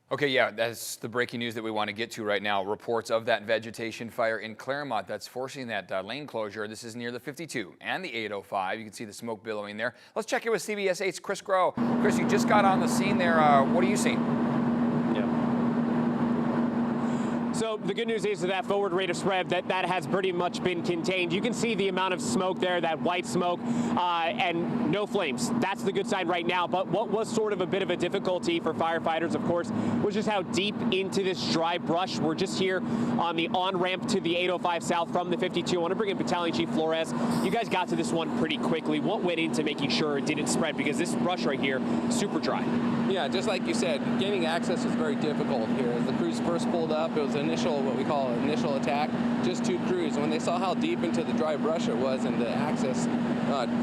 Okay, yeah, that's the breaking news that we want to get to right now. Reports of that vegetation fire in Clairemont that's forcing that lane closure. This is near the 52 and the 805. You can see the smoke billowing there. Let's check in with CBS 8's Chris Groh. Chris, you just got on the scene there. What are you seeing? So the good news is that forward rate of spread, that has pretty much been contained. You can see the amount of smoke there, that white smoke, and no flames. That's the good sign right now. But what was sort of a bit of a difficulty for firefighters, of course, was just how deep into this dry brush. We're just here on the on-ramp to the 805 south from the 52. I want to bring in Battalion Chief Flores. You guys got to this one pretty quickly. What went into making sure it didn't spread? Because this brush right here, super dry. Yeah, just like you said, gaining access was very difficult here. As the crews first pulled up, it was what we call initial attack, just 2 crews. When they saw how deep into the dry brush it was and the access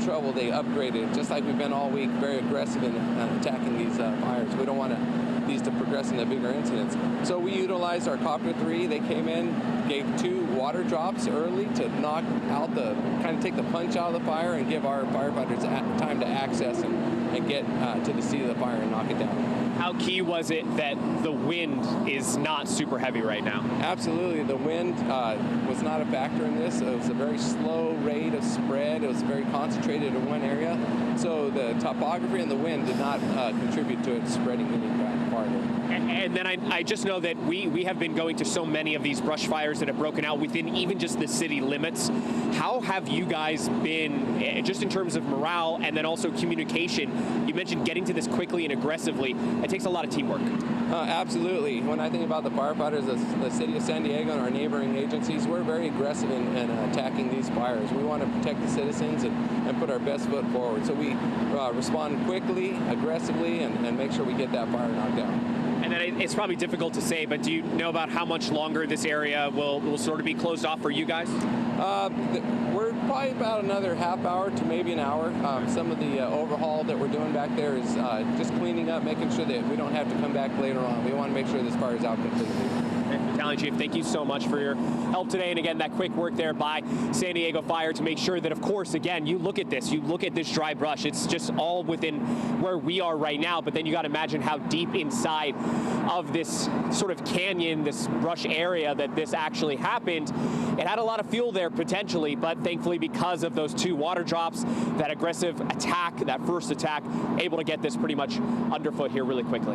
trouble, they upgraded. Just like we've been all week, very aggressive in attacking these fires. We don't want these to progress into bigger incidents. So we utilized our Copter 3. They came in, gave 2 water drops early to knock out kind of take the punch out of the fire and give our firefighters time to access and get to the seat of the fire and knock it down. How key was it that the wind is not super heavy right now? Absolutely. The wind was not a factor in this. It was a very slow rate of spread. It was very concentrated in one area. So the topography and the wind did not contribute to it spreading any farther. And then I just know that we have been going to so many of these brush fires that have broken out within even just the city limits. How have you guys been, just in terms of morale and then also communication? You mentioned getting to this quickly and aggressively. It takes a lot of teamwork. Absolutely. When I think about the firefighters, the city of San Diego and our neighboring agencies, we're very aggressive in attacking these fires. We want to protect the citizens and put our best foot forward. So we respond quickly, aggressively, and make sure we get that fire knocked down. And then it's probably difficult to say, but do you know about how much longer this area will sort of be closed off for you guys? We're probably about another half hour to maybe an hour. Some of the overhaul that we're doing back there is just cleaning up, making sure that we don't have to come back later on. We want to make sure this fire is out completely. Battalion Chief, thank you so much for your help today. And again, that quick work there by San Diego Fire to make sure that, of course, again, you look at this dry brush. It's just all within where we are right now. But then you got to imagine how deep inside of this sort of canyon, this brush area that this actually happened. It had a lot of fuel there potentially, but thankfully because of those 2 water drops, that aggressive attack, that first attack, able to get this pretty much underfoot here really quickly.